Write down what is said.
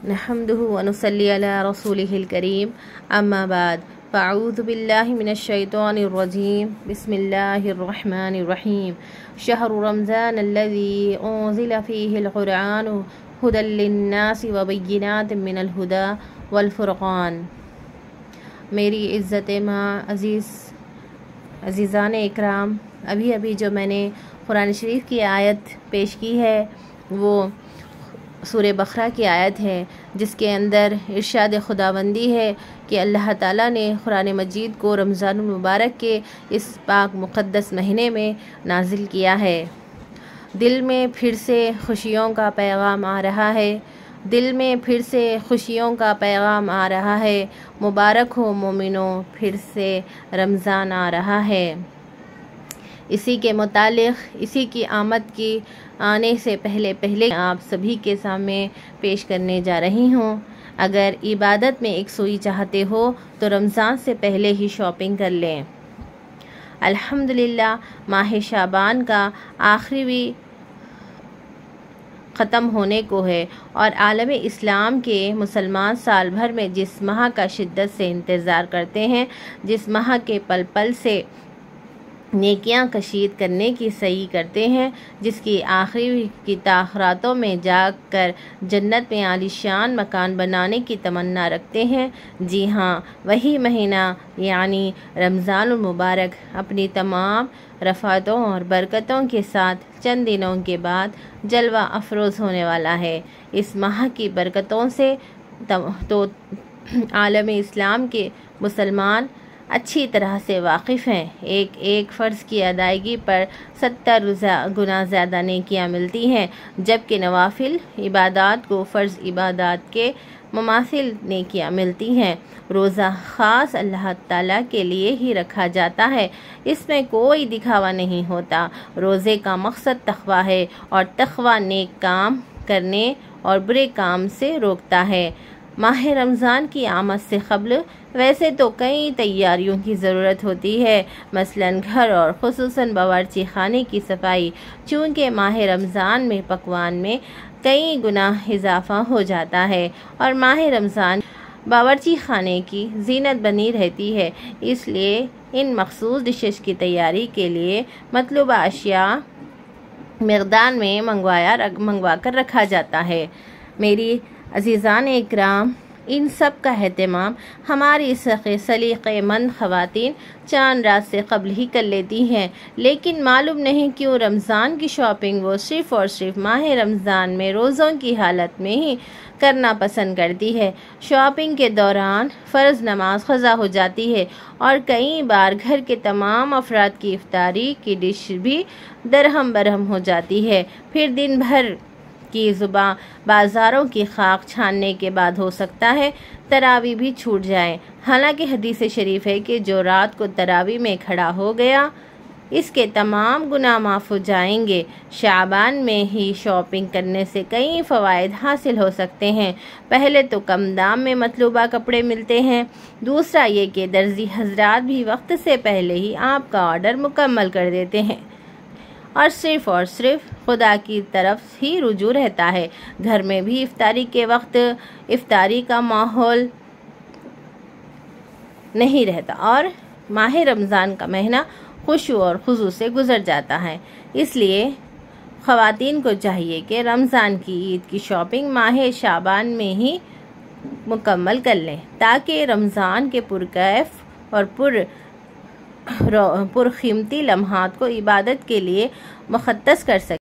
नहम्दुहु व नुसल्ली अला रसूलिहिल करीम अम्मा बाद फ़अऊज़ु बिल्लाहि मिनश शैतानिर रजीम बिस्मिल्लाहिर रहमानिर रहीम शहरु रमज़ान अल्लज़ी उन्ज़िला फ़ीहिल क़ुरआनु हुदल लिन्नासि व बय्यिनातिन मिनल हुदा वल फ़ुरक़ान। मेरी इज़्ज़त माँ अज़ीज़ान इकराम, अभी जो मैंने कुरान शरीफ की आयत पेश की है वो सूरह बकरा की आयत है, जिसके अंदर इरशाद खुदाबंदी है कि अल्लाह ताला ने कुरान मजीद को रमज़ानुल मुबारक के इस पाक मुक़द्दस महीने में नाजिल किया है। दिल में फिर से खुशियों का पैगाम आ रहा है, दिल में फिर से खुशियों का पैगाम आ रहा है। मुबारक हो मोमिनों, फिर से रमज़ान आ रहा है। इसी के मुतालिक, इसी की आमद की आने से पहले आप सभी के सामने पेश करने जा रही हूँ। अगर इबादत में एक सुई चाहते हो तो रमज़ान से पहले ही शॉपिंग कर लें। अल्हम्दुलिल्लाह, माह शाबान का आखिरी ख़त्म होने को है और आलम इस्लाम के मुसलमान साल भर में जिस माह का शिद्दत से इंतज़ार करते हैं, जिस माह के पल पल से नेकियां कशीद करने की सही करते हैं, जिसकी आखिरी की ताख़रातों में जाग कर जन्नत में आलीशान मकान बनाने की तमन्ना रखते हैं, जी हाँ, वही महीना यानी रमज़ानुल मुबारक अपनी तमाम रफ़ातों और बरकतों के साथ चंद दिनों के बाद जलवा अफरोज़ होने वाला है। इस माह की बरकतों से तो आलम इस्लाम के मुसलमान अच्छी तरह से वाकिफ़ हैं। एक एक फ़र्ज़ की अदायगी पर 70 गुना ज़्यादा नेकियां मिलती हैं, जबकि नवाफिल इबादात को फ़र्ज़ इबादात के मुमासिल नेकियां मिलती हैं। रोज़ा ख़ास अल्लाह ताला के लिए ही रखा जाता है, इसमें कोई दिखावा नहीं होता। रोज़े का मकसद तक़वा है और तक़वा नेक काम करने और बुरे काम से रोकता है। माह रमज़ान की आमद से क़ब्ल वैसे तो कई तैयारियों की ज़रूरत होती है, मसलन घर और ख़ुसूसन बावर्ची खाने की सफाई। चूँकि माह रमज़ान में पकवान में कई गुना इजाफ़ा हो जाता है और माह रमज़ान बावर्ची खाने की जीनत बनी रहती है, इसलिए इन मखसूस डिशेस की तैयारी के लिए मतलूबा अशिया मक़दार में मंगवा कर रखा जाता है। मेरी अज़ीज़ान इकराम, इन सब का एहतमाम हमारी सलीक़ेमंद ख़वातीन चांद रात से कबल ही कर लेती हैं, लेकिन मालूम नहीं क्यों रमज़ान की शॉपिंग वो सिर्फ़ और सिर्फ माह रमज़ान में रोज़ों की हालत में ही करना पसंद करती है। शॉपिंग के दौरान फ़र्ज़ नमाज क़ज़ा हो जाती है और कई बार घर के तमाम अफराद की इफ्तारी की डिश भी दरहम बरहम हो जाती है। फिर दिन भर की जुबां बाज़ारों की खाक छानने के बाद हो सकता है तरावी भी छूट जाए। हालांकि हदीस शरीफ है कि जो रात को तरावी में खड़ा हो गया, इसके तमाम गुनाह माफ़ हो जाएंगे। शाबान में ही शॉपिंग करने से कई फ़वाइद हासिल हो सकते हैं। पहले तो कम दाम में मतलूबा कपड़े मिलते हैं, दूसरा ये कि दर्जी हजरात भी वक्त से पहले ही आपका ऑर्डर मुकम्मल कर देते हैं और सिर्फ खुदा की तरफ ही रुजू रहता है। घर में भी इफ्तारी के वक्त इफ्तारी का माहौल नहीं रहता और माह रमज़ान का महीना खुशू और खुजू से गुजर जाता है। इसलिए ख़वातीन को चाहिए कि रमज़ान की ईद की शॉपिंग माह शाबान में ही मुकम्मल कर लें, ताकि रमज़ान के पुरकैफ और पुरकीमती लम्हात को इबादत के लिए मुख़त्तस कर सकें।